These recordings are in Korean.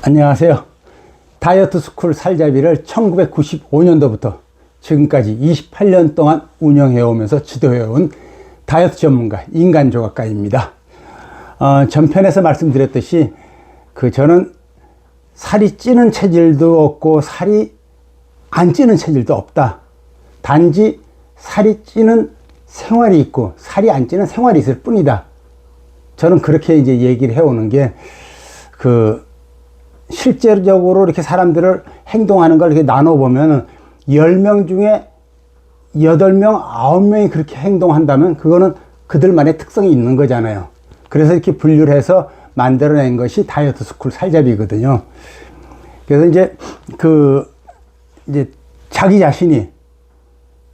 안녕하세요. 다이어트 스쿨 살자비를 1995년도부터 지금까지 28년 동안 운영해 오면서 지도해 온 다이어트 전문가 인간조각가입니다. 전편에서 말씀드렸듯이 저는 살이 찌는 체질도 없고 살이 안 찌는 체질도 없다. 단지 살이 찌는 생활이 있고 살이 안 찌는 생활이 있을 뿐이다. 저는 그렇게 이제 얘기를 해오는 게 실제적으로 이렇게 사람들을 행동하는 걸 이렇게 나눠보면 10명 중에 8명, 9명이 그렇게 행동한다면 그거는 그들만의 특성이 있는 거잖아요. 그래서 이렇게 분류를 해서 만들어낸 것이 다이어트 스쿨 살잡이거든요. 그래서 이제 자기 자신이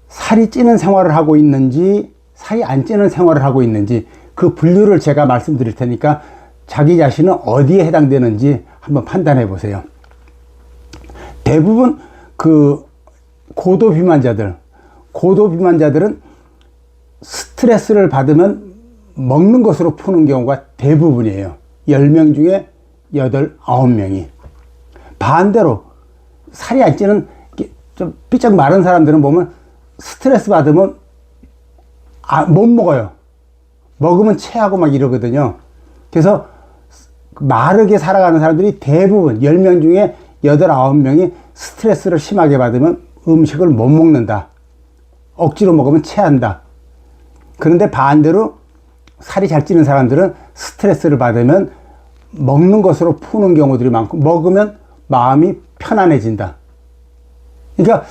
살이 찌는 생활을 하고 있는지 살이 안 찌는 생활을 하고 있는지 그 분류를 제가 말씀드릴 테니까 자기 자신은 어디에 해당되는지 한번 판단해 보세요. 대부분 고도 비만자들은 스트레스를 받으면 먹는 것으로 푸는 경우가 대부분이에요. 10명 중에 8, 9명이. 반대로 살이 안 찌는 좀 삐쩍 마른 사람들은 보면 스트레스 받으면 못 먹어요. 먹으면 체하고 막 이러거든요. 그래서 마르게 살아가는 사람들이 대부분 10명 중에 8, 9명이 스트레스를 심하게 받으면 음식을 못 먹는다. 억지로 먹으면 체한다. 그런데 반대로 살이 잘 찌는 사람들은 스트레스를 받으면 먹는 것으로 푸는 경우들이 많고 먹으면 마음이 편안해진다. 그러니까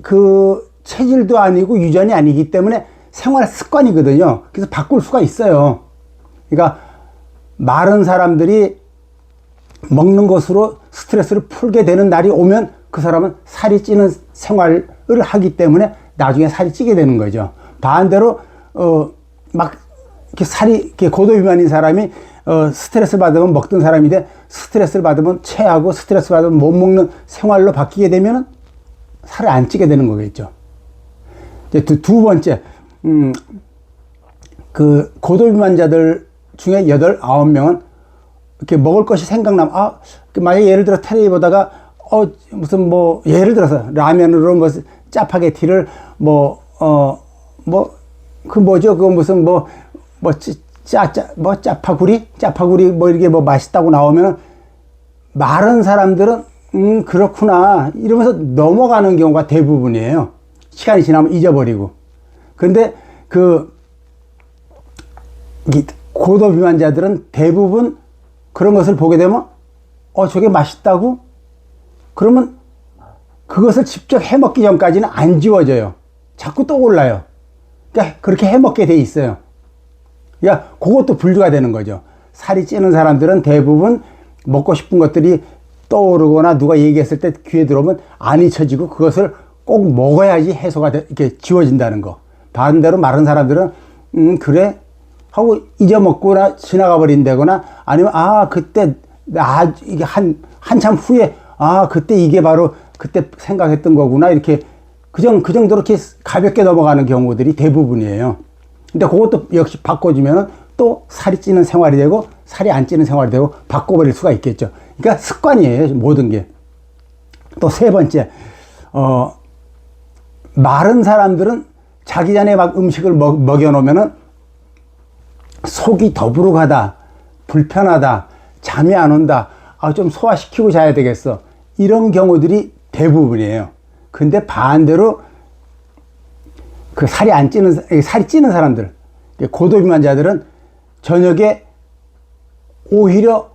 그 체질도 아니고 유전이 아니기 때문에 생활 습관이거든요. 그래서 바꿀 수가 있어요. 그러니까 마른 사람들이 먹는 것으로 스트레스를 풀게 되는 날이 오면 그 사람은 살이 찌는 생활을 하기 때문에 나중에 살이 찌게 되는 거죠. 반대로 이렇게 고도 비만인 사람이 스트레스 받으면 먹던 사람인데 스트레스를 받으면 체하고 스트레스 받으면 못 먹는 생활로 바뀌게 되면 살을 안 찌게 되는 거겠죠. 이제 두 번째, 고도 비만자들 중에 8, 9명은 이렇게 먹을 것이 생각나면, 만약에 예를 들어 텔레비 보다가, 예를 들어서 라면으로 짜파게티를 짜파구리 이렇게 맛있다고 나오면 마른 사람들은, 그렇구나. 이러면서 넘어가는 경우가 대부분이에요. 시간이 지나면 잊어버리고. 근데 고도 비만자들은 대부분 그런 것을 보게 되면 저게 맛있다고? 그러면 그것을 직접 해먹기 전까지는 안 지워져요. 자꾸 떠올라요. 그러니까 그렇게 해먹게 돼 있어요. 그러니까 그것도 분류가 되는 거죠. 살이 찌는 사람들은 대부분 먹고 싶은 것들이 떠오르거나 누가 얘기했을 때 귀에 들어오면 안 잊혀지고 그것을 꼭 먹어야지 해소가 이렇게 지워진다는 거. 반대로 마른 사람들은 그래? 하고 잊어먹거나 지나가 버린다거나 아니면 그때 이게 한참 후에 그때 이게 바로 그때 생각했던 거구나 이렇게 그 정도로 이렇게 가볍게 넘어가는 경우들이 대부분이에요. 근데 그것도 역시 바꿔주면 또 살이 찌는 생활이 되고 살이 안 찌는 생활이 되고 바꿔버릴 수가 있겠죠. 그러니까 습관이에요, 모든 게. 또 세 번째, 마른 사람들은 자기 전에 막 음식을 먹여놓으면은 속이 더부룩하다, 불편하다, 잠이 안 온다, 좀 소화시키고 자야 되겠어. 이런 경우들이 대부분이에요. 근데 반대로 살이 찌는 사람들, 고도비만자들은 저녁에 오히려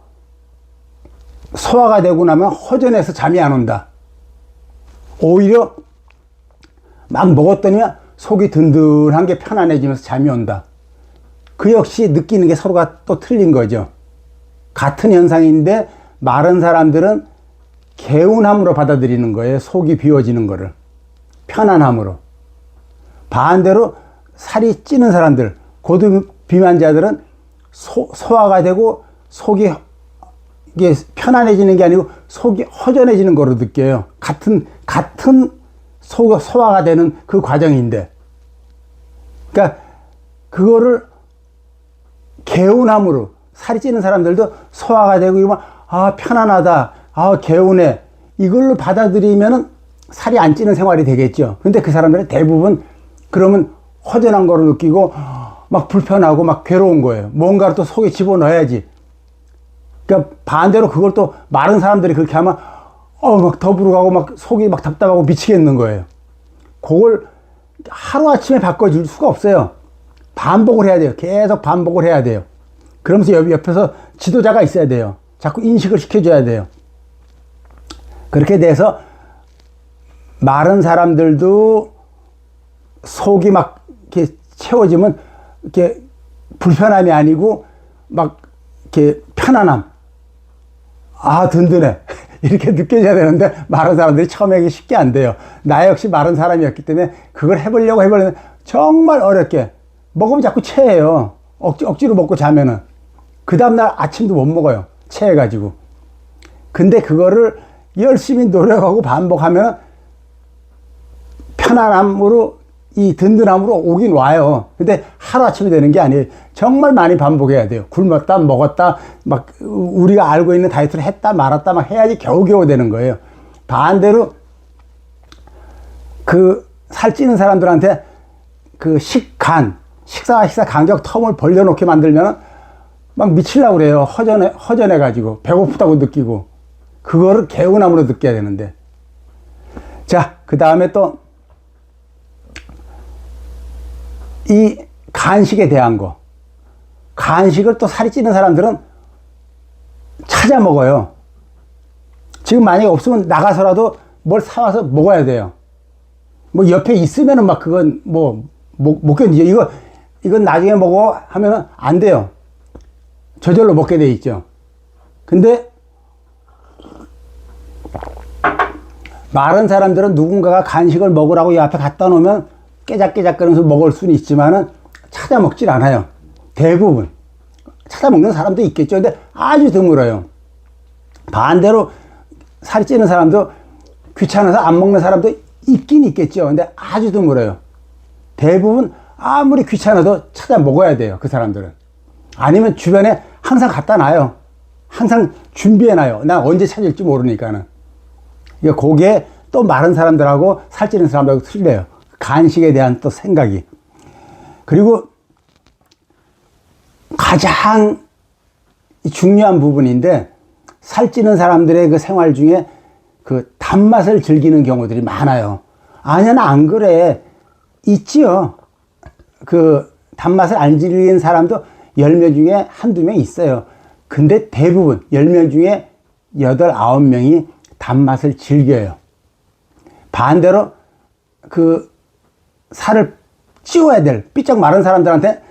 소화가 되고 나면 허전해서 잠이 안 온다. 오히려 막 먹었더니 속이 든든한 게 편안해지면서 잠이 온다. 그 역시 느끼는 게 서로가 또 틀린 거죠. 같은 현상인데 마른 사람들은 개운함으로 받아들이는 거예요. 속이 비워지는 거를. 편안함으로. 반대로 살이 찌는 사람들, 고도 비만자들은 소화가 되고 속이 이게 편안해지는 게 아니고 속이 허전해지는 거로 느껴요. 같은 소화가 되는 그 과정인데. 그러니까 그거를 개운함으로 살이 찌는 사람들도 소화가 되고 이러면 아 편안하다, 아 개운해, 이걸로 받아들이면은 살이 안 찌는 생활이 되겠죠. 근데 그 사람들은 대부분 그러면 허전한 거로 느끼고 막 불편하고 막 괴로운 거예요. 뭔가를 또 속에 집어넣어야지. 그러니까 반대로 그걸 또 마른 사람들이 그렇게 하면 막 더부룩하고 막 속이 막 답답하고 미치겠는 거예요. 그걸 하루아침에 바꿔줄 수가 없어요. 반복을 해야 돼요. 계속 반복을 해야 돼요. 그러면서 옆에서 지도자가 있어야 돼요. 자꾸 인식을 시켜줘야 돼요. 그렇게 돼서 마른 사람들도 속이 막 이렇게 채워지면 이렇게 불편함이 아니고 막 이렇게 편안함, 아 든든해 이렇게 느껴져야 되는데 마른 사람들이 처음에 이게 쉽게 안 돼요. 나 역시 마른 사람이었기 때문에 그걸 해보려고 해보려면 정말 어렵게 먹으면 자꾸 체해요. 억지로 먹고 자면은 그 다음날 아침도 못 먹어요. 체해가지고. 근데 그거를 열심히 노력하고 반복하면 편안함으로, 이 든든함으로 오긴 와요. 근데 하루아침에 되는 게 아니에요. 정말 많이 반복해야 돼요. 굶었다 먹었다 막 우리가 알고 있는 다이어트를 했다 말았다 막 해야지 겨우겨우 되는 거예요. 반대로 그 살찌는 사람들한테 그 식사 간격 텀을 벌려놓게 만들면 막 미치려고 그래요. 허전해가지고 배고프다고 느끼고 그거를 개운함으로 느껴야 되는데. 자, 그 다음에 또 이 간식에 대한 거. 간식을 또 살이 찌는 사람들은 찾아 먹어요. 지금 만약에 없으면 나가서라도 뭘 사와서 먹어야 돼요. 뭐 옆에 있으면은 막 그건 뭐 못 견디죠. 이건 나중에 먹어 하면은 안 돼요. 저절로 먹게 돼 있죠. 근데 마른 사람들은 누군가가 간식을 먹으라고 이 앞에 갖다 놓으면 깨작깨작 거리면서 먹을 수는 있지만은 찾아 먹질 않아요. 대부분. 찾아 먹는 사람도 있겠죠. 근데 아주 드물어요. 반대로 살이 찌는 사람도 귀찮아서 안 먹는 사람도 있긴 있겠죠. 근데 아주 드물어요. 대부분 아무리 귀찮아도 찾아 먹어야 돼요. 그 사람들은. 아니면 주변에 항상 갖다 놔요. 항상 준비해 놔요. 난 언제 찾을지 모르니까는. 그게 또 마른 사람들하고 살찌는 사람들하고 틀려요. 간식에 대한 또 생각이. 그리고 가장 중요한 부분인데, 살찌는 사람들의 그 생활 중에 그 단맛을 즐기는 경우들이 많아요. 아니야, 나 안 그래. 있지요. 그 단맛을 안 즐기는 사람도 10명 중에 한두 명 있어요. 근데 대부분 10명 중에 8, 9명이 단맛을 즐겨요. 반대로 그 살을 찌워야 될 삐쩍 마른 사람들한테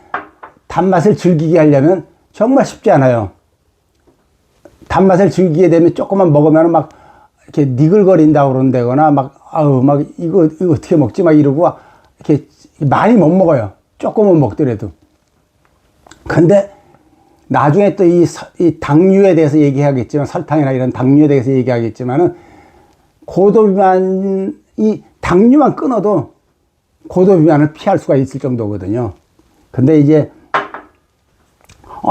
단맛을 즐기게 하려면 정말 쉽지 않아요. 단맛을 즐기게 되면 조금만 먹으면 막 이렇게 니글거린다고 그런다거나 막 이거 어떻게 먹지 막 이러고 이렇게 많이 못 먹어요. 조금은 먹더라도. 근데 나중에 또 이 당류에 대해서 얘기하겠지만, 설탕이나 이런 당류에 대해서 얘기하겠지만은, 고도비만이 당류만 끊어도 고도비만을 피할 수가 있을 정도거든요. 근데 이제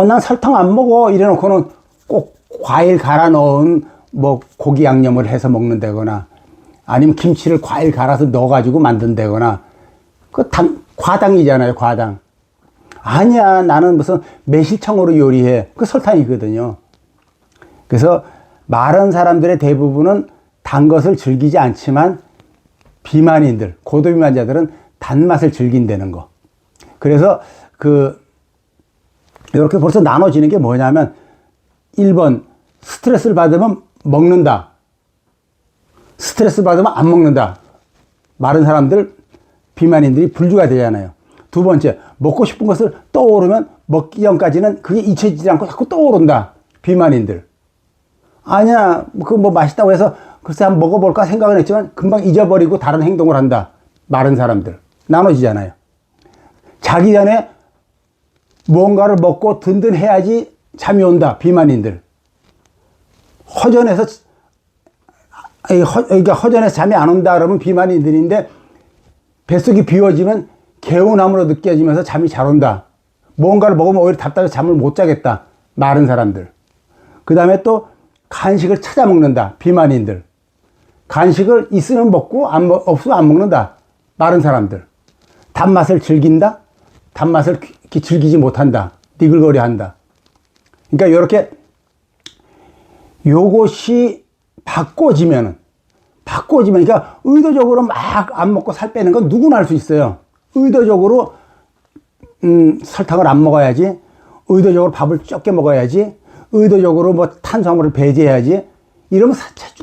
난 설탕 안 먹어 이래 놓고는 꼭 과일 갈아 넣은 뭐 고기 양념을 해서 먹는다거나, 아니면 김치를 과일 갈아서 넣어 가지고 만든다거나, 그 과당이잖아요. 과당. 아니야, 나는 무슨 매실청으로 요리해. 그 설탕이거든요. 그래서 마른 사람들의 대부분은 단 것을 즐기지 않지만, 비만인들, 고도비만자들은 단맛을 즐긴다는 거. 그래서 이렇게 벌써 나눠지는 게 뭐냐면, 1번, 스트레스를 받으면 먹는다. 스트레스 받으면 안 먹는다. 마른 사람들, 비만인들이 분류가 되잖아요. 두 번째, 먹고 싶은 것을 떠오르면 먹기 전까지는 그게 잊혀지지 않고 자꾸 떠오른다. 비만인들. 아니야, 뭐 맛있다고 해서 글쎄 한번 먹어볼까 생각은 했지만 금방 잊어버리고 다른 행동을 한다. 마른 사람들. 나눠지잖아요. 자기 전에 무언가를 먹고 든든해야지 잠이 온다. 비만인들. 허전해서 잠이 안 온다 그러면 비만인들인데, 뱃속이 비워지면 개운함으로 느껴지면서 잠이 잘 온다. 무언가를 먹으면 오히려 답답해서 잠을 못 자겠다. 마른 사람들. 그 다음에 또 간식을 찾아 먹는다. 비만인들. 간식을 있으면 먹고 없으면 안 먹는다. 마른 사람들. 단맛을 즐긴다. 단맛을 즐기지 못한다. 니글거려 한다. 그러니까 이렇게 요것이 바꿔지면, 그러니까 의도적으로 막 안 먹고 살 빼는 건 누구나 할 수 있어요. 의도적으로 설탕을 안 먹어야지, 의도적으로 밥을 적게 먹어야지, 의도적으로 뭐 탄수화물을 배제해야지, 이러면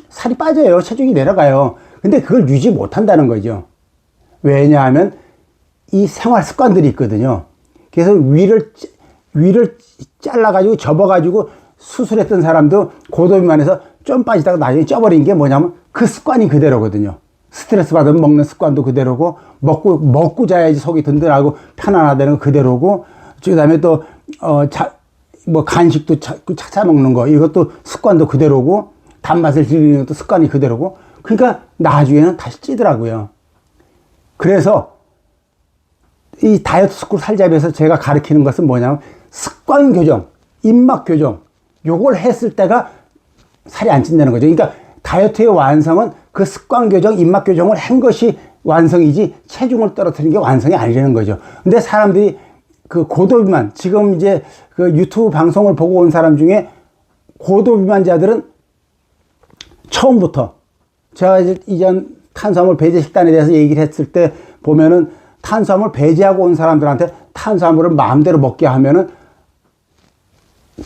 살이 빠져요. 체중이 내려가요. 근데 그걸 유지 못한다는 거죠. 왜냐하면 이 생활 습관들이 있거든요. 그래서 위를 잘라가지고 접어가지고 수술했던 사람도 고도비만해서 좀 빠지다가 나중에 쪄버린 게 뭐냐면 그 습관이 그대로거든요. 스트레스 받으면 먹는 습관도 그대로고, 먹고 자야지 속이 든든하고 편안하다는 거 그대로고, 그 다음에 또, 뭐 간식도 찾아 먹는 거, 이것도 습관도 그대로고, 단맛을 즐기는 것도 습관이 그대로고, 그러니까 나중에는 다시 찌더라고요. 그래서 이 다이어트 스쿨 살잡이에서 제가 가르치는 것은 뭐냐면 습관 교정, 입맛 교정, 요걸 했을 때가 살이 안 찐다는 거죠. 그러니까 다이어트의 완성은 그 습관 교정, 입맛 교정을 한 것이 완성이지 체중을 떨어뜨리는 게 완성이 아니라는 거죠. 근데 사람들이 그 고도비만, 지금 이제 그 유튜브 방송을 보고 온 사람 중에 고도비만자들은 처음부터 제가 이전 탄수화물 배제 식단에 대해서 얘기를 했을 때 보면은 탄수화물 배제하고 온 사람들한테 탄수화물을 마음대로 먹게 하면은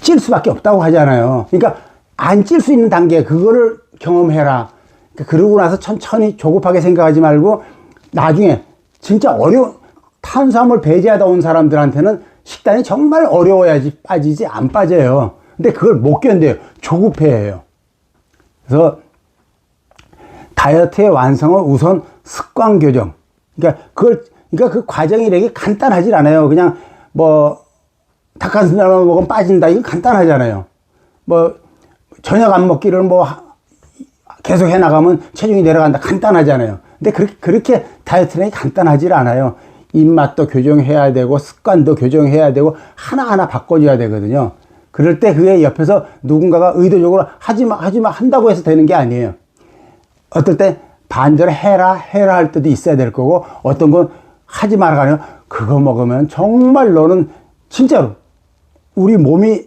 찔 수밖에 없다고 하잖아요. 그러니까 안 찔 수 있는 단계, 그거를 경험해라. 그러고 나서 천천히 조급하게 생각하지 말고 나중에 진짜 탄수화물 배제하다 온 사람들한테는 식단이 정말 어려워야지 빠지지 안 빠져요. 근데 그걸 못 견뎌요. 조급해해요. 그래서 다이어트의 완성은 우선 습관 교정. 그러니까 그 과정이 이렇게 간단하진 않아요. 그냥 뭐 닭가슴살만 먹으면 빠진다. 이거 간단하잖아요. 뭐 저녁 안 먹기를 뭐 계속 해나가면 체중이 내려간다. 간단하잖아요. 근데 그렇게 다이어트는 간단하지 않아요. 입맛도 교정해야 되고 습관도 교정해야 되고 하나하나 바꿔줘야 되거든요. 그럴 때 그게 옆에서 누군가가 의도적으로 하지마 한다고 해서 되는 게 아니에요. 어떨 때 반대로 해라 할 때도 있어야 될 거고, 어떤 건 하지 말아가 아니라 그거 먹으면 정말 너는 진짜로 우리 몸이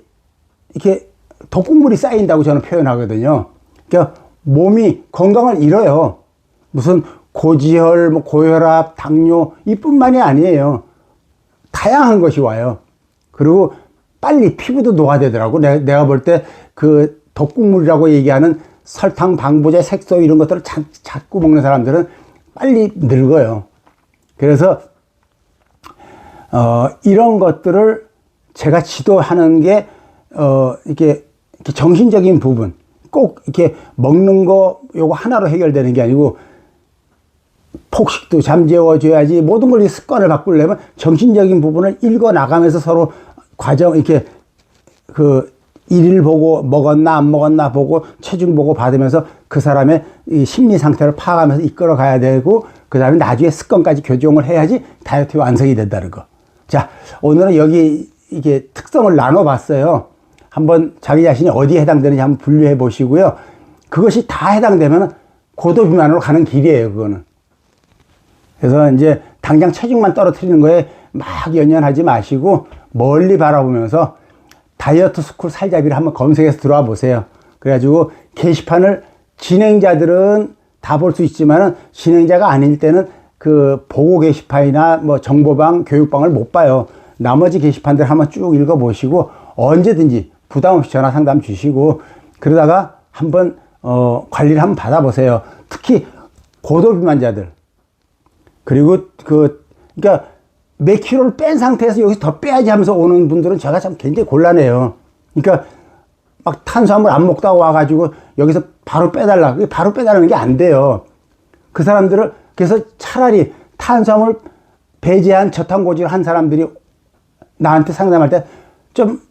이렇게 독극물이 쌓인다고 저는 표현하거든요. 그러니까 몸이 건강을 잃어요. 무슨 고지혈, 뭐 고혈압, 당뇨 이뿐만이 아니에요. 다양한 것이 와요. 그리고 빨리 피부도 노화되더라고. 내가 볼 때 그 독극물이라고 얘기하는 설탕, 방부제, 색소 이런 것들을 자꾸 먹는 사람들은 빨리 늙어요. 그래서 이런 것들을 제가 지도하는 게 이렇게 정신적인 부분, 꼭 이렇게 먹는 거 요거 하나로 해결되는 게 아니고 폭식도 잠재워줘야지. 모든 걸 습관을 바꾸려면 정신적인 부분을 읽어 나가면서 서로 과정 이렇게 그 일일 보고 먹었나 안 먹었나 보고 체중 보고 받으면서 그 사람의 이 심리 상태를 파악하면서 이끌어 가야 되고, 그 다음에 나중에 습관까지 교정을 해야지 다이어트 완성이 된다는 거. 자, 오늘은 여기 이게 특성을 나눠 봤어요. 한번 자기 자신이 어디에 해당되는지 한번 분류해 보시고요. 그것이 다 해당되면 고도 비만으로 가는 길이에요, 그거는. 그래서 이제 당장 체중만 떨어뜨리는 거에 막 연연하지 마시고 멀리 바라보면서 다이어트 스쿨 살잡이를 한번 검색해서 들어와 보세요. 그래가지고 게시판을 진행자들은 다 볼 수 있지만은 진행자가 아닐 때는 그 보고 게시판이나 뭐 정보방, 교육방을 못 봐요. 나머지 게시판들 한번 쭉 읽어보시고 언제든지 부담 없이 전화 상담 주시고, 그러다가 한번 관리를 한번 받아보세요. 특히 고도비만자들, 그리고 그러니까 몇 킬로를 뺀 상태에서 여기서 더 빼야지 하면서 오는 분들은 제가 참 굉장히 곤란해요. 그러니까 막 탄수화물 안 먹다가 와가지고 여기서 바로 빼달라. 바로 빼달라는 게 안 돼요. 그 사람들을, 그래서 차라리 탄수화물 배제한 저탄고지를 한 사람들이 나한테 상담할 때 좀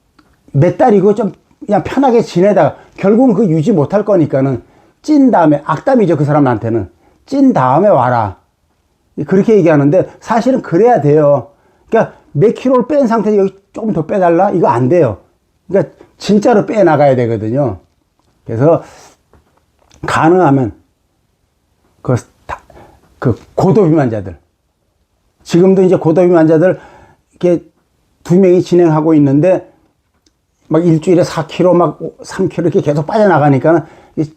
몇 달이고 좀 그냥 편하게 지내다가 결국은 그 유지 못할 거니까는 찐 다음에, 악담이죠, 그 사람한테는. 찐 다음에 와라. 그렇게 얘기하는데 사실은 그래야 돼요. 그러니까 몇 킬로를 뺀 상태에서 여기 조금 더 빼달라? 이거 안 돼요. 그러니까 진짜로 빼나가야 되거든요. 그래서 가능하면 그 고도비만자들, 지금도 이제 고도비만자들 이렇게 2명이 진행하고 있는데 막 일주일에 4kg 막 3kg 이렇게 계속 빠져나가니까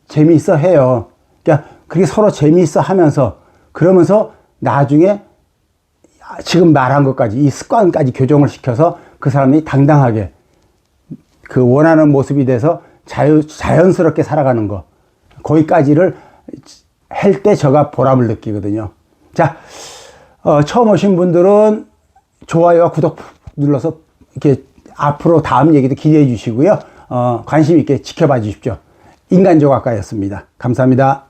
재미있어 해요. 그러니까 그게 서로 재미있어 하면서 그러면서 나중에 지금 말한 것까지 이 습관까지 교정을 시켜서 그 사람이 당당하게 그 원하는 모습이 돼서 자연스럽게 살아가는 거, 거기까지를 할 때 제가 보람을 느끼거든요. 자, 처음 오신 분들은 좋아요와 구독 눌러서 이렇게 앞으로 다음 얘기도 기대해 주시고요. 관심 있게 지켜봐 주십시오. 인간조각가였습니다. 감사합니다.